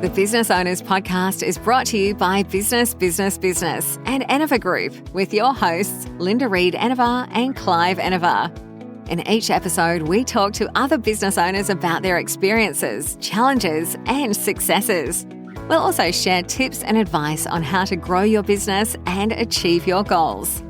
The Business Owners Podcast is brought to you by Business and Enever Group with your hosts, Linda Reed-Enever and Clive Enever. In each episode, we talk to other business owners about their experiences, challenges, and successes. We'll also share tips and advice on how to grow your business and achieve your goals.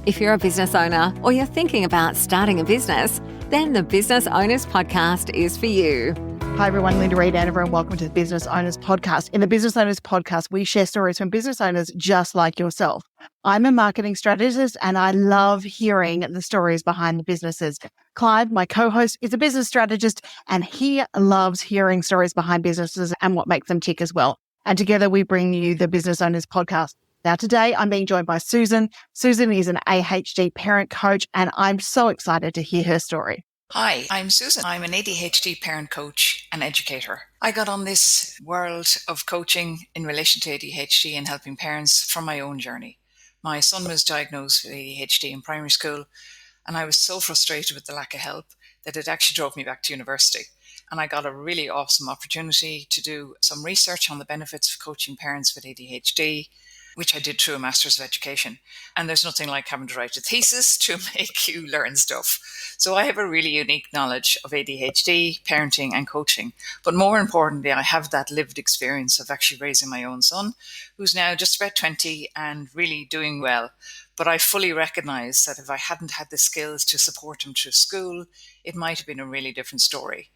If you're a business owner or you're thinking about starting a business, then the Business Owners Podcast is for you. Hi everyone, Linda Reed-Enever and welcome to the Business Owners Podcast. In the Business Owners Podcast, we share stories from business owners just like yourself. I'm a marketing strategist and I love hearing the stories behind the businesses. Clive, my co-host, is a business strategist and he loves hearing stories behind businesses and what makes them tick as well. And together we bring you the Business Owners Podcast. Now today I'm being joined by Susan. Susan is an ADHD parent coach and I'm so excited to hear her story. Hi, I'm Susan. I'm an ADHD parent coach and educator. I got on this world of coaching in relation to ADHD and helping parents from my own journey. My son was diagnosed with ADHD in primary school, and I was so frustrated with the lack of help that it actually drove me back to university. And I got a really awesome opportunity to do some research on the benefits of coaching parents with ADHD, which I did through a Master's of Education. And there's nothing like having to write a thesis to make you learn stuff. So I have a really unique knowledge of ADHD, parenting and coaching. But more importantly, I have that lived experience of actually raising my own son, who's now just about 20 and really doing well. But I fully recognize that if I hadn't had the skills to support him through school, it might have been a really different story.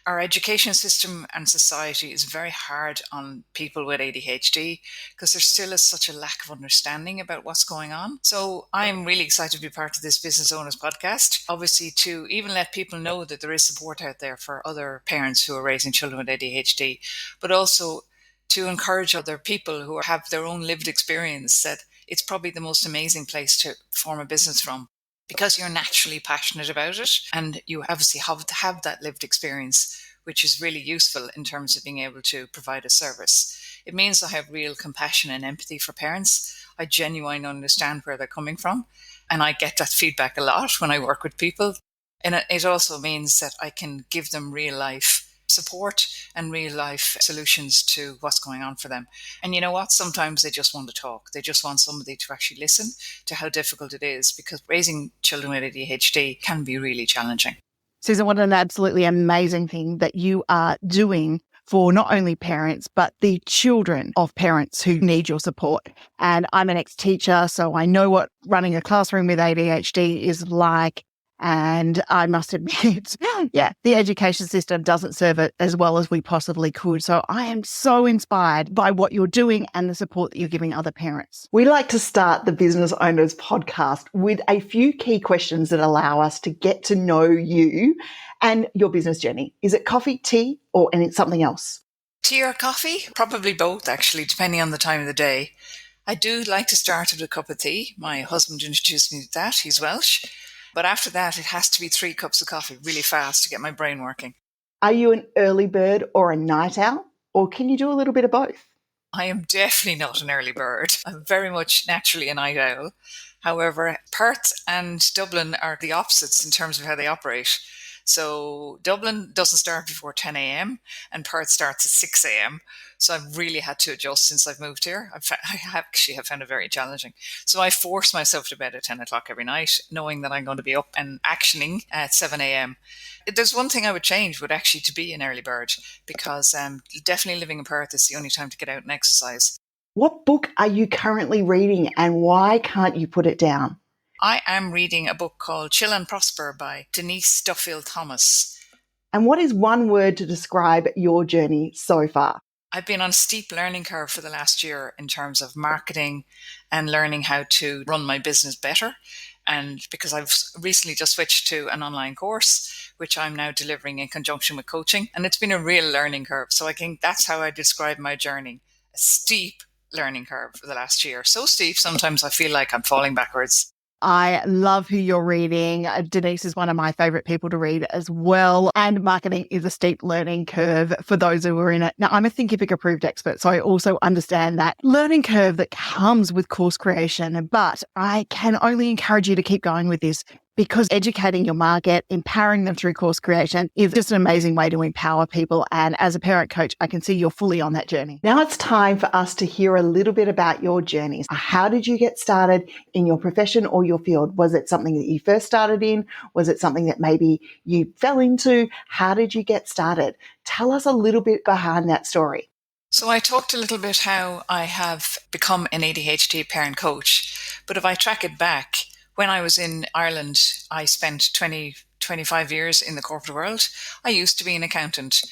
Our education system and society is very hard on people with ADHD because there still is such a lack of understanding about what's going on. So I'm really excited to be part of this Business Owners Podcast, obviously to even let people know that there is support out there for other parents who are raising children with ADHD, but also to encourage other people who have their own lived experience that it's probably the most amazing place to form a business from, because you're naturally passionate about it and you obviously have to have that lived experience, which is really useful in terms of being able to provide a service. It means I have real compassion and empathy for parents. I genuinely understand where they're coming from, and I get that feedback a lot when I work with people. And it also means that I can give them real life support and real life solutions to what's going on for them. And you know what? Sometimes they just want to talk. They just want somebody to actually listen to how difficult it is, because raising children with ADHD can be really challenging. Susan, what an absolutely amazing thing that you are doing for not only parents, but the children of parents who need your support. And I'm an ex-teacher, so I know what running a classroom with ADHD is like. And I must admit, the education system doesn't serve it as well as we possibly could. So I am so inspired by what you're doing and the support that you're giving other parents. We like to start the Business Owners Podcast with a few key questions that allow us to get to know you and your business journey. Is it coffee, tea, or something else? Tea or coffee? Probably both, actually, depending on the time of the day. I do like to start with a cup of tea. My husband introduced me to that. He's Welsh. But after that, it has to be 3 cups of coffee really fast to get my brain working. Are you an early bird or a night owl? Or can you do a little bit of both? I am definitely not an early bird. I'm very much naturally a night owl. However, Perth and Dublin are the opposites in terms of how they operate. So Dublin doesn't start before 10 a.m. and Perth starts at 6 a.m. So I've really had to adjust since I've moved here. I actually have found it very challenging. So I force myself to bed at 10 o'clock every night, knowing that I'm going to be up and actioning at 7 a.m. There's one thing I would change would actually to be an early bird, because definitely living in Perth is the only time to get out and exercise. What book are you currently reading and why can't you put it down? I am reading a book called Chill and Prosper by Denise Duffield Thomas. And what is one word to describe your journey so far? I've been on a steep learning curve for the last year in terms of marketing and learning how to run my business better. And because I've recently just switched to an online course, which I'm now delivering in conjunction with coaching. And it's been a real learning curve. So I think that's how I describe my journey. A steep learning curve for the last year. So steep, sometimes I feel like I'm falling backwards. I love who you're reading. Denise is one of my favorite people to read as well. And marketing is a steep learning curve for those who are in it. Now, I'm a Thinkific approved expert, so I also understand that learning curve that comes with course creation. But I can only encourage you to keep going with this because educating your market, empowering them through course creation is just an amazing way to empower people. And as a parent coach, I can see you're fully on that journey. Now it's time for us to hear a little bit about your journeys. How did you get started in your profession or your field? Was it something that you first started in? Was it something that maybe you fell into? How did you get started? Tell us a little bit behind that story. So I talked a little bit how I have become an ADHD parent coach, but if I track it back, when I was in Ireland, I spent 25 years in the corporate world. I used to be an accountant,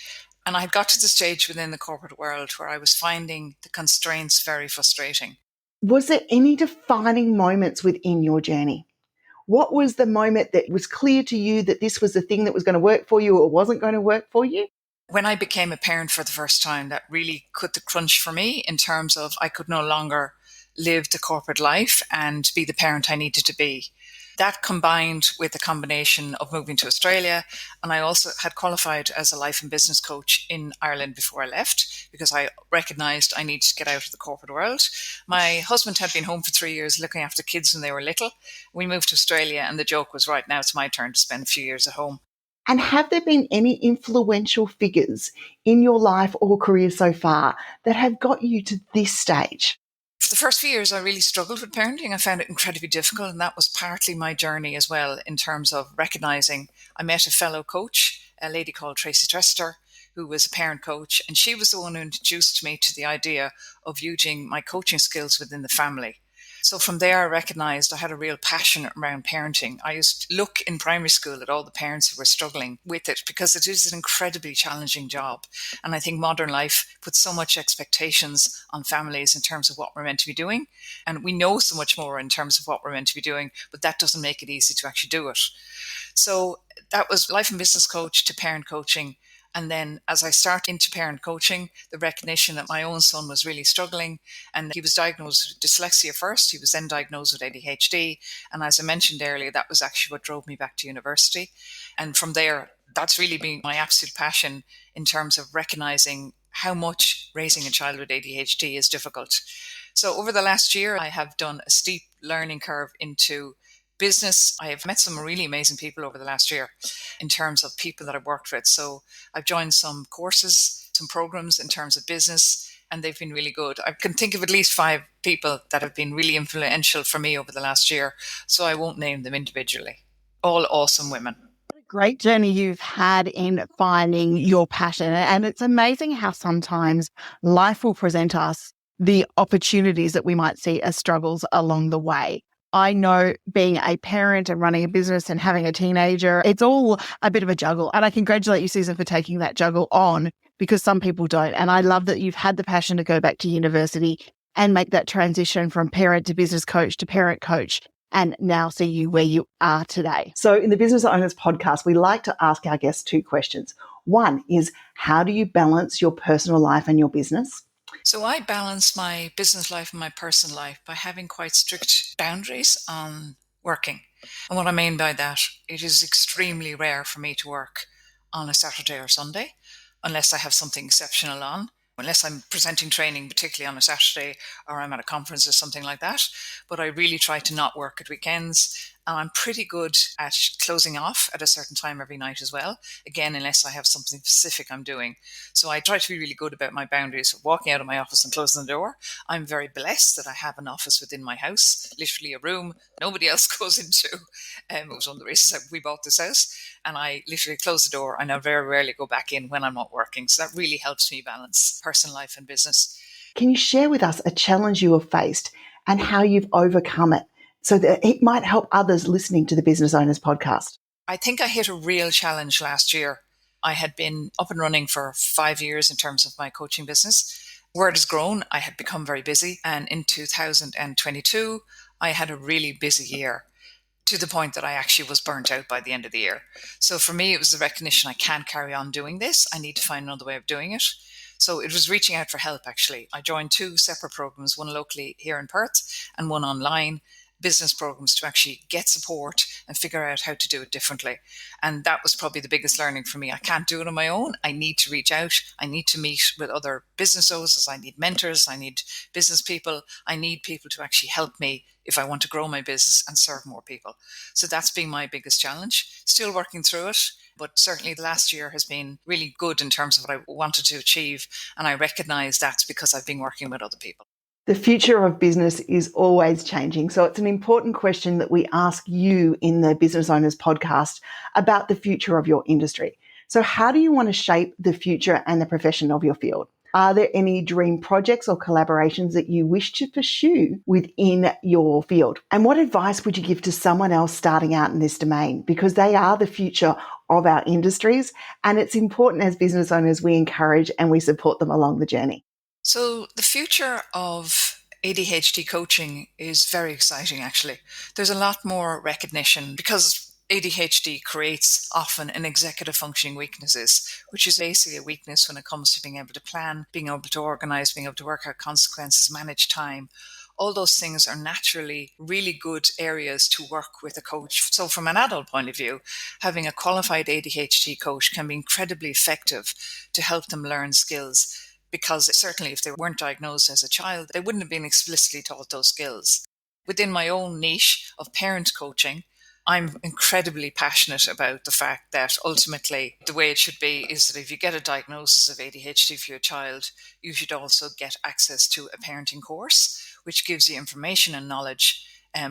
and I had got to the stage within the corporate world where I was finding the constraints very frustrating. Was there any defining moments within your journey? What was the moment that was clear to you that this was the thing that was going to work for you or wasn't going to work for you? When I became a parent for the first time, that really cut the crunch for me in terms of I could no longer live the corporate life and be the parent I needed to be. That combined with a combination of moving to Australia, and I also had qualified as a life and business coach in Ireland before I left because I recognised I needed to get out of the corporate world. My husband had been home for 3 years looking after kids when they were little. We moved to Australia and the joke was, right, now it's my turn to spend a few years at home. And have there been any influential figures in your life or career so far that have got you to this stage? For the first few years, I really struggled with parenting. I found it incredibly difficult, and that was partly my journey as well in terms of recognizing I met a fellow coach, a lady called Tracy Trester, who was a parent coach, and she was the one who introduced me to the idea of using my coaching skills within the family. So from there, I recognized I had a real passion around parenting. I used to look in primary school at all the parents who were struggling with it because it is an incredibly challenging job. And I think modern life puts so much expectations on families in terms of what we're meant to be doing. And we know so much more in terms of what we're meant to be doing, but that doesn't make it easy to actually do it. So that was life and business coach to parent coaching. And then as I started into parent coaching, the recognition that my own son was really struggling and he was diagnosed with dyslexia first. He was then diagnosed with ADHD. And as I mentioned earlier, that was actually what drove me back to university. And from there, that's really been my absolute passion in terms of recognizing how much raising a child with ADHD is difficult. So over the last year, I have done a steep learning curve into business. I have met some really amazing people over the last year in terms of people that I've worked with. So I've joined some courses, some programs in terms of business, and they've been really good. I can think of at least 5 people that have been really influential for me over the last year. So I won't name them individually. All awesome women. Great journey you've had in finding your passion. And it's amazing how sometimes life will present us the opportunities that we might see as struggles along the way. I know being a parent and running a business and having a teenager, it's all a bit of a juggle. And I congratulate you, Susan, for taking that juggle on because some people don't. And I love that you've had the passion to go back to university and make that transition from parent to business coach to parent coach and now see you where you are today. So in the Business Owners podcast, we like to ask our guests 2 questions. One is, how do you balance your personal life and your business? So I balance my business life and my personal life by having quite strict boundaries on working. And what I mean by that, it is extremely rare for me to work on a Saturday or Sunday, unless I have something exceptional on, unless I'm presenting training, particularly on a Saturday, or I'm at a conference or something like that. But I really try to not work at weekends. And I'm pretty good at closing off at a certain time every night as well. Again, unless I have something specific I'm doing. So I try to be really good about my boundaries. Walking out of my office and closing the door. I'm very blessed that I have an office within my house, literally a room nobody else goes into. It was one of the reasons that we bought this house. And I literally close the door and I very rarely go back in when I'm not working. So that really helps me balance personal life and business. Can you share with us a challenge you have faced and how you've overcome it, so that it might help others listening to the Business Owners podcast? I think I hit a real challenge last year. I had been up and running for 5 years in terms of my coaching business. Word has grown. I had become very busy. And in 2022, I had a really busy year to the point that I actually was burnt out by the end of the year. So for me, it was the recognition I can't carry on doing this. I need to find another way of doing it. So it was reaching out for help, actually. I joined 2 separate programs, one locally here in Perth and one online. business programs to actually get support and figure out how to do it differently. And that was probably the biggest learning for me. I can't do it on my own. I need to reach out. I need to meet with other business owners. I need mentors. I need business people. I need people to actually help me if I want to grow my business and serve more people. So that's been my biggest challenge. Still working through it, but certainly the last year has been really good in terms of what I wanted to achieve. And I recognize that's because I've been working with other people. The future of business is always changing. So it's an important question that we ask you in the Business Owners podcast about the future of your industry. So how do you want to shape the future and the profession of your field? Are there any dream projects or collaborations that you wish to pursue within your field? And what advice would you give to someone else starting out in this domain? Because they are the future of our industries, and it's important as business owners we encourage and we support them along the journey. So the future of ADHD coaching is very exciting, actually. There's a lot more recognition because ADHD creates often an executive functioning weaknesses, which is basically a weakness when it comes to being able to plan, being able to organize, being able to work out consequences, manage time. All those things are naturally really good areas to work with a coach. So from an adult point of view, having a qualified ADHD coach can be incredibly effective to help them learn skills. Because certainly if they weren't diagnosed as a child, they wouldn't have been explicitly taught those skills. Within my own niche of parent coaching, I'm incredibly passionate about the fact that ultimately the way it should be is that if you get a diagnosis of ADHD for your child, you should also get access to a parenting course, which gives you information and knowledge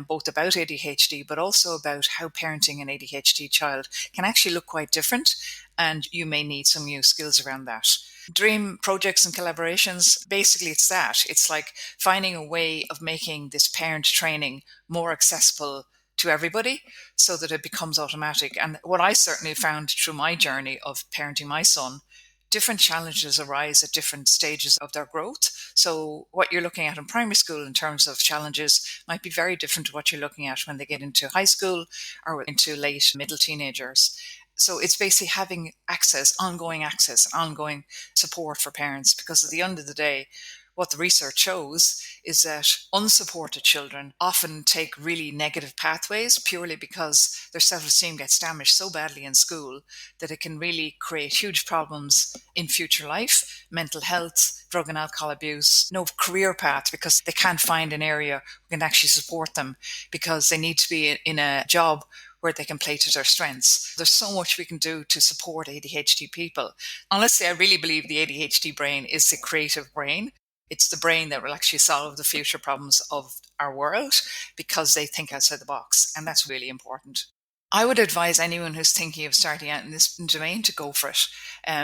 both about ADHD, but also about how parenting an ADHD child can actually look quite different. And you may need some new skills around that. Dream projects and collaborations, basically it's that. It's like finding a way of making this parent training more accessible to everybody so that it becomes automatic. And what I certainly found through my journey of parenting my son, different challenges arise at different stages of their growth. So what you're looking at in primary school in terms of challenges might be very different to what you're looking at when they get into high school or into late middle teenagers. So it's basically having access, ongoing support for parents, because at the end of the day, what the research shows is that unsupported children often take really negative pathways purely because their self-esteem gets damaged so badly in school that it can really create huge problems in future life, mental health, drug and alcohol abuse, no career path because they can't find an area who can actually support them because they need to be in a job where they can play to their strengths. There's so much we can do to support ADHD people. Honestly, I really believe the ADHD brain is the creative brain. It's the brain that will actually solve the future problems of our world because they think outside the box. And that's really important. I would advise anyone who's thinking of starting out in this domain to go for it.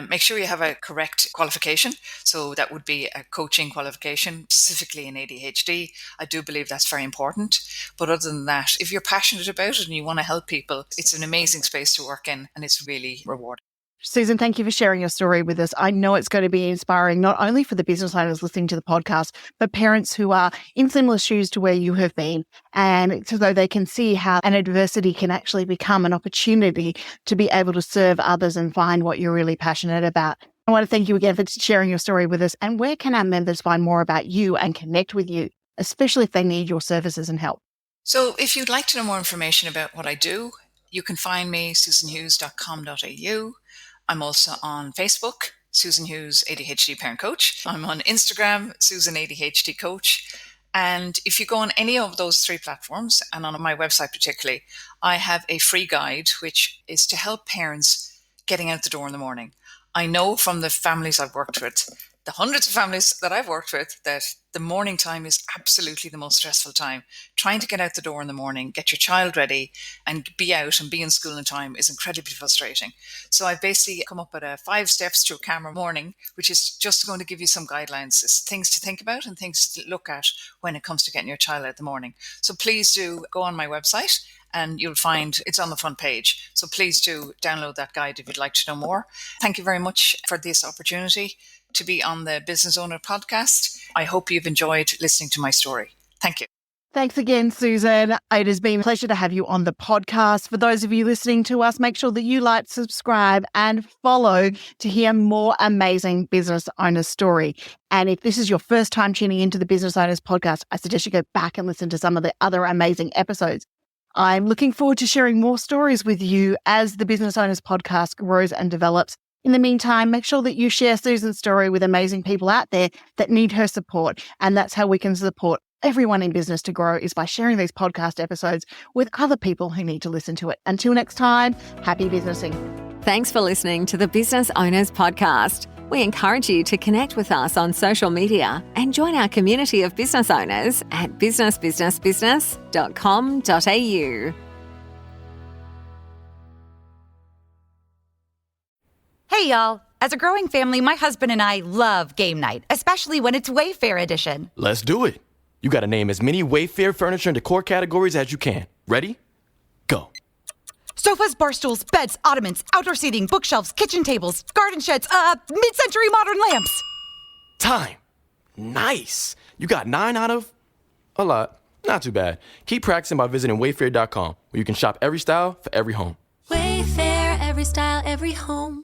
Make sure you have a correct qualification. So that would be a coaching qualification, specifically in ADHD. I do believe that's very important. But other than that, if you're passionate about it and you want to help people, it's an amazing space to work in and it's really rewarding. Susan, thank you for sharing your story with us. I know it's going to be inspiring, not only for the business owners listening to the podcast, but parents who are in similar shoes to where you have been, and so they can see how an adversity can actually become an opportunity to be able to serve others and find what you're really passionate about. I want to thank you again for sharing your story with us. And where can our members find more about you and connect with you, especially if they need your services and help? So if you'd like to know more information about what I do, you can find me susanhughes.com.au. I'm also on Facebook, Susan Hughes ADHD Parent Coach. I'm on Instagram, Susan ADHD Coach. And if you go on any of those three platforms, and on my website particularly, I have a free guide, which is to help parents getting out the door in the morning. I know from the families I've worked with, the hundreds of families that I've worked with, that the morning time is absolutely the most stressful time. Trying to get out the door in the morning, get your child ready and be out and be in school in time is incredibly frustrating. So I've basically come up with a 5 steps to a calmer morning, which is just going to give you some guidelines, things to think about and things to look at when it comes to getting your child out in the morning. So please do go on my website and you'll find it's on the front page. So please do download that guide if you'd like to know more. Thank you very much for this opportunity to be on the Business Owner podcast. I hope you've enjoyed listening to my story. Thank you. Thanks again, Susan. It has been a pleasure to have you on the podcast. For those of you listening to us, make sure that you like, subscribe, and follow to hear more amazing business owner story. And if this is your first time tuning into the Business Owners Podcast, I suggest you go back and listen to some of the other amazing episodes. I'm looking forward to sharing more stories with you as the Business Owners Podcast grows and develops. In the meantime, make sure that you share Susan's story with amazing people out there that need her support. And that's how we can support everyone in business to grow, is by sharing these podcast episodes with other people who need to listen to it. Until next time, happy businessing. Thanks for listening to the Business Owners Podcast. We encourage you to connect with us on social media and join our community of business owners at businessbusinessbusiness.com.au. Hey, y'all. As a growing family, my husband and I love game night, especially when it's Wayfair edition. Let's do it. You got to name as many Wayfair furniture and decor categories as you can. Ready? Go. Sofas, bar stools, beds, ottomans, outdoor seating, bookshelves, kitchen tables, garden sheds, mid-century modern lamps. Time. Nice. You got 9 out of a lot. Not too bad. Keep practicing by visiting wayfair.com, where you can shop every style for every home. Wayfair, every style, every home.